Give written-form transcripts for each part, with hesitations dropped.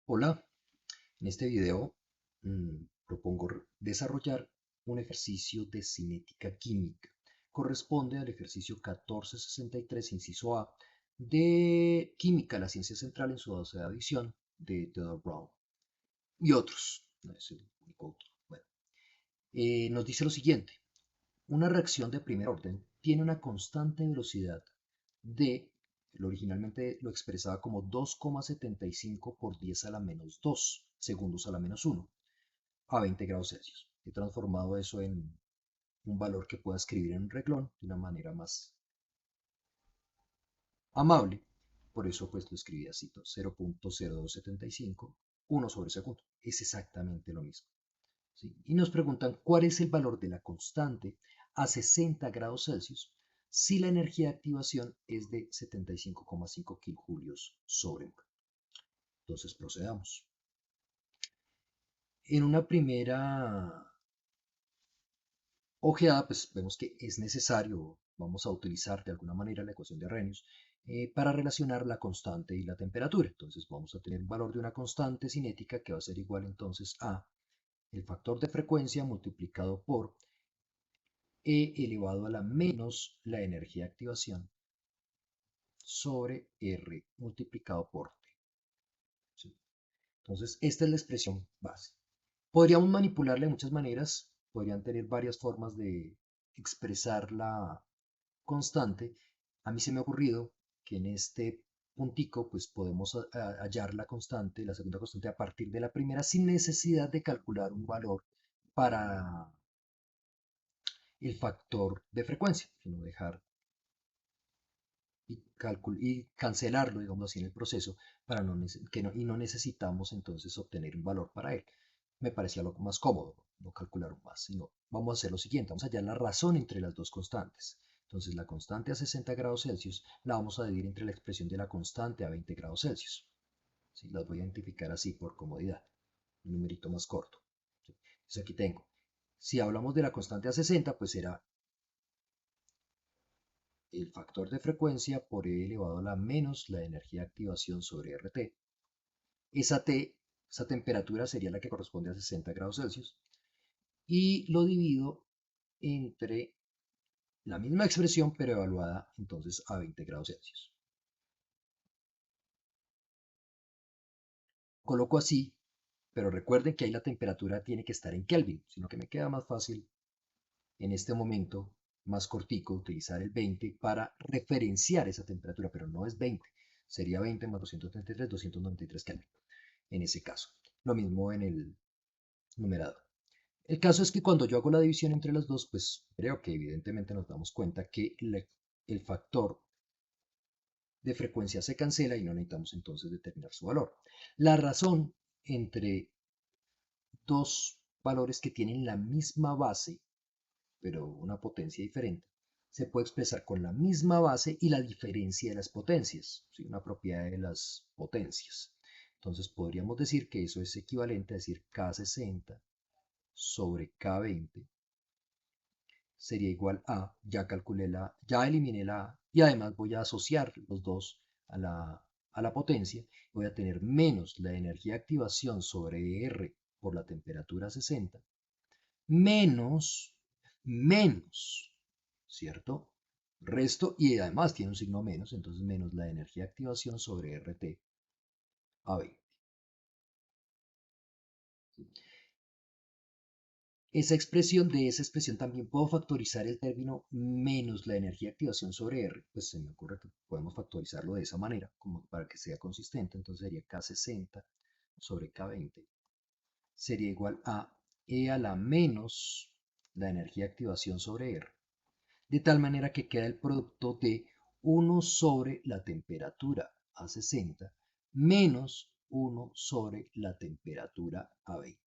Hola, en este video propongo desarrollar un ejercicio de cinética química. Corresponde al ejercicio 1463, inciso A, de Química, la ciencia central en su 12ª edición de Theodore Brown y otros. No es el único autor. Bueno, nos dice lo siguiente. Una reacción de primer orden tiene una constante velocidad de, originalmente lo expresaba como 2,75 por 10 a la menos 2 segundos a la menos 1 a 20 grados Celsius. He transformado eso en un valor que pueda escribir en un renglón de una manera más amable. Por eso pues lo escribí así, 0.0275, 1 sobre segundo. Es exactamente lo mismo. ¿Sí? Y nos preguntan cuál es el valor de la constante a 60 grados Celsius si la energía de activación es de 75,5 kilojulios sobre 1. Entonces procedamos. En una primera ojeada, pues vemos que es necesario, vamos a utilizar de alguna manera la ecuación de Arrhenius para relacionar la constante y la temperatura. Entonces vamos a tener un valor de una constante cinética que va a ser igual entonces a el factor de frecuencia multiplicado por E elevado a la menos la energía de activación sobre R multiplicado por T. ¿Sí? Entonces, esta es la expresión base. Podríamos manipularla de muchas maneras, podrían tener varias formas de expresar la constante. A mí se me ha ocurrido que en este puntico pues podemos hallar la constante, la segunda constante a partir de la primera sin necesidad de calcular un valor para el factor de frecuencia, sino dejar y cancelarlo, digamos así, en el proceso para y no necesitamos entonces obtener un valor para él. Me parecía lo más cómodo, no calcular más, sino vamos a hacer lo siguiente, vamos a hallar la razón entre las dos constantes. Entonces la constante a 60 grados Celsius la vamos a dividir entre la expresión de la constante a 20 grados Celsius. ¿Sí? Las voy a identificar así por comodidad, un numerito más corto. ¿Sí? Entonces aquí tengo, si hablamos de la constante a 60, pues será el factor de frecuencia por E elevado a la menos la energía de activación sobre RT. Esa T, esa temperatura sería la que corresponde a 60 grados Celsius. Y lo divido entre la misma expresión, pero evaluada entonces a 20 grados Celsius. Coloco así, pero recuerden que ahí la temperatura tiene que estar en Kelvin, sino que me queda más fácil en este momento, más cortico, utilizar el 20 para referenciar esa temperatura, pero no es 20, sería 20 más 233, 293 Kelvin en ese caso. Lo mismo en el numerador. El caso es que cuando yo hago la división entre las dos, pues creo que evidentemente nos damos cuenta que el factor de frecuencia se cancela y no necesitamos entonces determinar su valor. La razón entre dos valores que tienen la misma base, pero una potencia diferente, se puede expresar con la misma base y la diferencia de las potencias, ¿sí? Una propiedad de las potencias. Entonces podríamos decir que eso es equivalente a decir K60 sobre K20 sería igual a, ya eliminé la A y además voy a asociar los dos a la potencia. Voy a tener menos la energía de activación sobre R por la temperatura 60, menos, ¿cierto? Resto, y además tiene un signo menos, entonces menos la energía de activación sobre RT a 20. De esa expresión también puedo factorizar el término menos la energía de activación sobre R, pues se me ocurre que podemos factorizarlo de esa manera, como para que sea consistente, entonces sería K60 sobre K20, sería igual a E a la menos la energía de activación sobre R, de tal manera que queda el producto de 1 sobre la temperatura a 60 menos 1 sobre la temperatura a 20.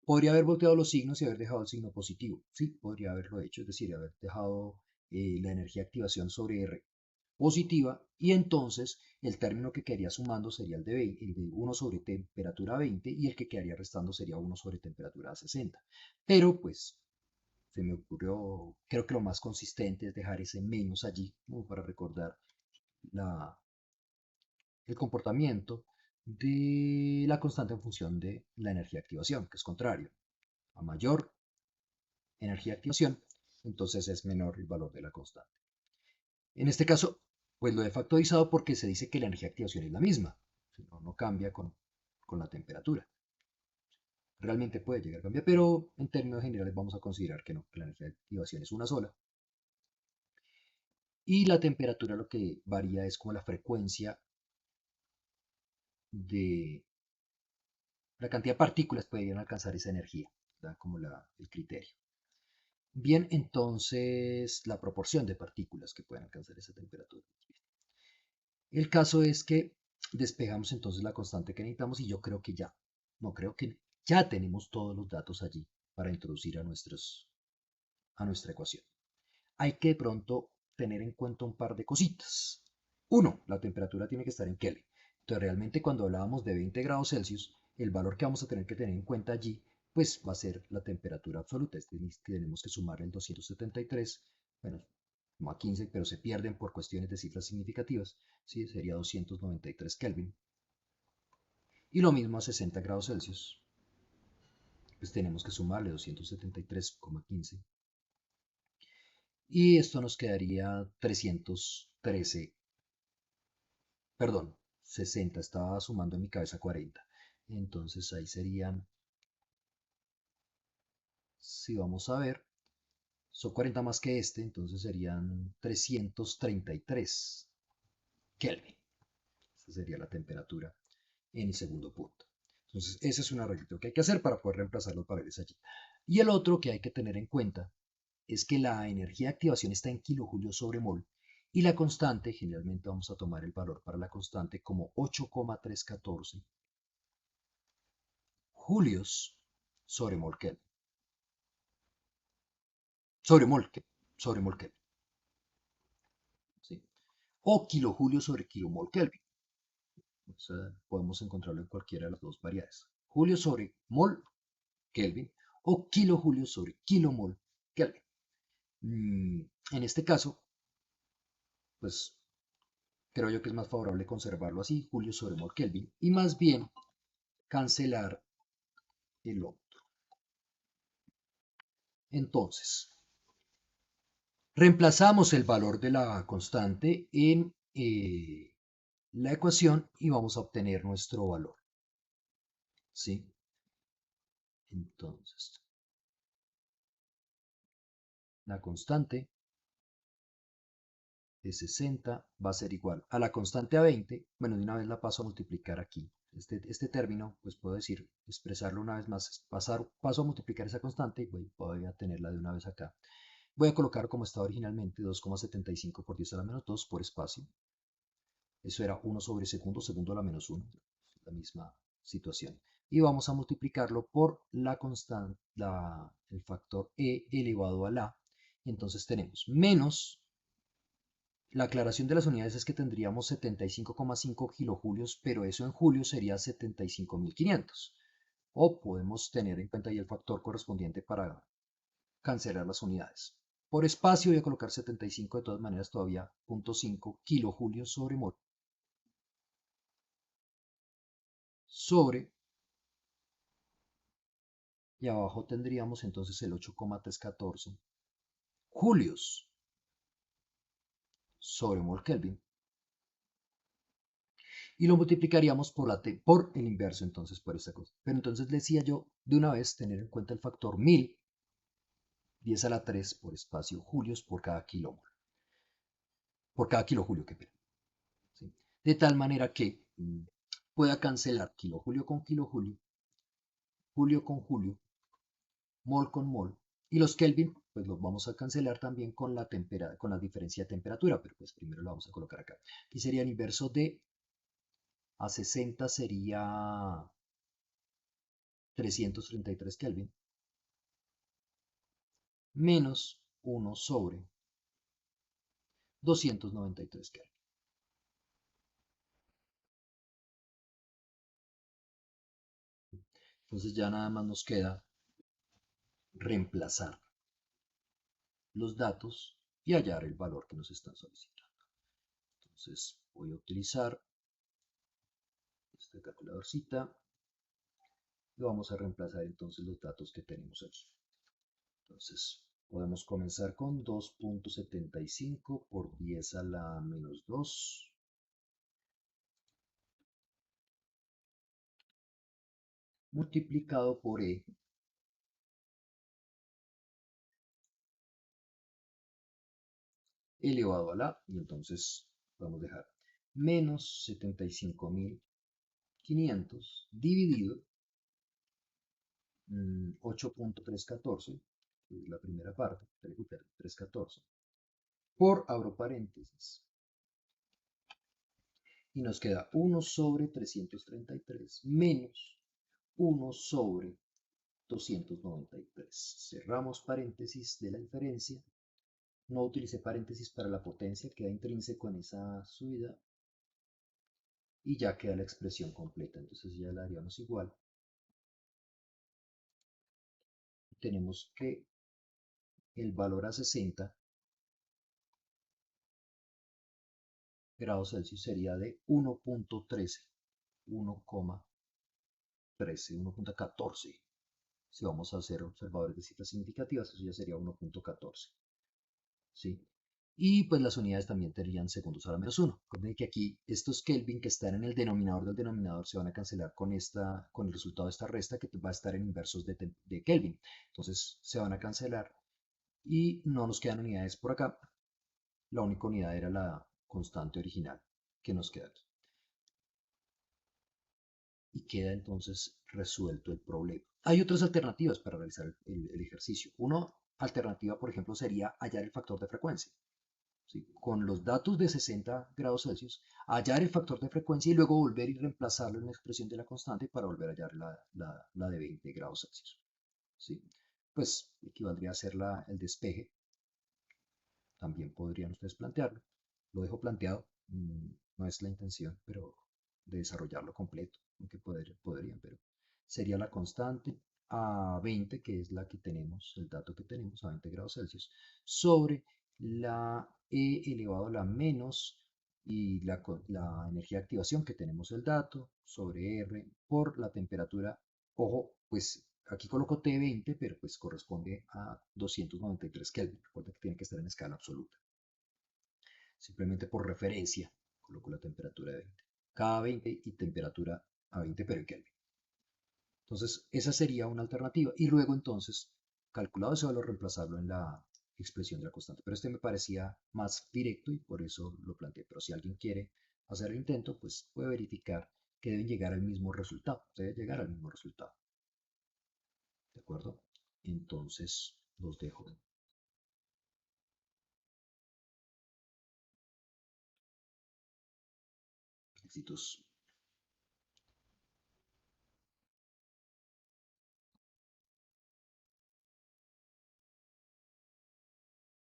Podría haber volteado los signos y haber dejado el signo positivo. Sí, podría haberlo hecho, es decir, haber dejado la energía de activación sobre R positiva y entonces el término que quedaría sumando sería el de 1 sobre temperatura 20 y el que quedaría restando sería 1 sobre temperatura 60. Pero pues se me ocurrió, creo que lo más consistente es dejar ese menos allí como para recordar la, el comportamiento de la constante en función de la energía de activación, que es contrario. A mayor energía de activación, entonces es menor el valor de la constante. En este caso, pues lo he factorizado porque se dice que la energía de activación es la misma, no cambia con la temperatura. Realmente puede llegar a cambiar, pero en términos generales vamos a considerar que no, que la energía de activación es una sola. Y la temperatura lo que varía es como la frecuencia de la cantidad de partículas que podrían alcanzar esa energía, da como el criterio. Bien, entonces la proporción de partículas que pueden alcanzar esa temperatura. El caso es que despejamos entonces la constante que necesitamos y yo creo que ya, no creo que ya tenemos todos los datos allí para introducir a nuestra ecuación. Hay que de pronto tener en cuenta un par de cositas. Uno, la temperatura tiene que estar en Kelvin. Entonces realmente cuando hablábamos de 20 grados Celsius, el valor que vamos a tener que tener en cuenta allí, pues va a ser la temperatura absoluta. Tenemos que sumar el 273, bueno, como a 15, pero se pierden por cuestiones de cifras significativas. ¿Sí? Sería 293 Kelvin. Y lo mismo a 60 grados Celsius. Pues tenemos que sumarle 273,15. Y esto nos quedaría 313, perdón, 60, estaba sumando en mi cabeza 40. Entonces ahí serían, si vamos a ver, son 40 más que este, entonces serían 333 Kelvin. Esa sería la temperatura en el segundo punto. Entonces, ese es un arreglito que hay que hacer para poder reemplazar los valores allí. Y el otro que hay que tener en cuenta es que la energía de activación está en kilojulios sobre mol y la constante, generalmente vamos a tomar el valor para la constante como 8,314 julios sobre mol Kelvin. Sobre mol Kelvin. Sobre mol Kelvin. ¿Sí? O kilojulios sobre kilomol Kelvin. O sea, podemos encontrarlo en cualquiera de las dos variedades. Julio sobre mol Kelvin o kilojulios sobre kilomol Kelvin. En este caso, pues creo yo que es más favorable conservarlo así, Julio sobre mol Kelvin, y más bien cancelar el otro. Entonces, reemplazamos el valor de la constante en la ecuación y vamos a obtener nuestro valor. ¿Sí? Entonces, la constante de 60 va a ser igual a la constante a 20. Bueno, de una vez la paso a multiplicar aquí. Este término, pues puedo decir, expresarlo una vez más, paso a multiplicar esa constante y voy a tenerla de una vez acá. Voy a colocar como estaba originalmente 2,75 por 10 a la menos 2 por espacio. Eso era 1 sobre segundo, segundo a la menos 1, la misma situación. Y vamos a multiplicarlo por la constante, el factor e elevado a la. Y entonces tenemos menos, la aclaración de las unidades es que tendríamos 75,5 kilojulios, pero eso en julio sería 75.500. O podemos tener en cuenta ahí el factor correspondiente para cancelar las unidades. Por espacio voy a colocar 75, de todas maneras todavía 0.5 kilojulios sobre mol sobre, y abajo tendríamos entonces el 8,314 julios sobre mol Kelvin y lo multiplicaríamos por el inverso entonces por esta cosa. Pero entonces decía yo de una vez tener en cuenta el factor 1000, 10 a la 3 por espacio julios por cada kilomol, por cada kilojulio que pena. ¿Sí? De tal manera que pueda cancelar kilojulio con kilojulio, julio con julio, mol con mol, y los Kelvin, pues los vamos a cancelar también con con la diferencia de temperatura, pero pues primero lo vamos a colocar acá. Y sería el inverso de a 60 sería 333 Kelvin, menos 1 sobre 293 Kelvin. Entonces ya nada más nos queda reemplazar los datos y hallar el valor que nos están solicitando. Entonces voy a utilizar este nuestra calculadorcita y vamos a reemplazar entonces los datos que tenemos aquí. Entonces, podemos comenzar con 2.75 por 10 a la menos 2 multiplicado por E elevado a la, y entonces podemos dejar menos 75.500 dividido 8.314, que es la primera parte, 314, por, abro paréntesis, y nos queda 1 sobre 333 menos 1 sobre 293. Cerramos paréntesis de la diferencia. No utilicé paréntesis para la potencia, queda intrínseco en esa subida. Y ya queda la expresión completa. Entonces ya la haríamos igual. Tenemos que el valor a 60 grados Celsius sería de 1.13, 1.13, 1.14. Si vamos a hacer observadores de cifras significativas, eso ya sería 1.14. ¿Sí? Y pues las unidades también tendrían segundos a la menos 1. Recuerden que aquí estos Kelvin que están en el denominador del denominador se van a cancelar con el resultado de esta resta que va a estar en inversos de Kelvin. Entonces se van a cancelar y no nos quedan unidades por acá. La única unidad era la constante original que nos queda aquí. Y queda entonces resuelto el problema. Hay otras alternativas para realizar el ejercicio. Una alternativa, por ejemplo, sería hallar el factor de frecuencia. ¿Sí? Con los datos de 60 grados Celsius, hallar el factor de frecuencia y luego volver y reemplazarlo en la expresión de la constante para volver a hallar la de 20 grados Celsius. ¿Sí? Pues equivaldría a hacer el despeje. También podrían ustedes plantearlo. Lo dejo planteado. No es la intención, pero de desarrollarlo completo, aunque podrían, pero sería la constante a 20, que es la que tenemos, el dato que tenemos a 20 grados Celsius, sobre la E elevado a la menos y la energía de activación que tenemos el dato sobre R por la temperatura. Ojo, pues aquí coloco T20, pero pues corresponde a 293 Kelvin. Recuerda que tiene que estar en escala absoluta. Simplemente por referencia coloco la temperatura de 20. Cada 20 y temperatura a 20, pero en Kelvin. Entonces, esa sería una alternativa. Y luego entonces, calculado ese valor, reemplazarlo en la expresión de la constante. Pero este me parecía más directo y por eso lo planteé. Pero si alguien quiere hacer el intento, pues puede verificar que deben llegar al mismo resultado. Debe llegar al mismo resultado. ¿De acuerdo? Entonces, los dejo. Éxitos.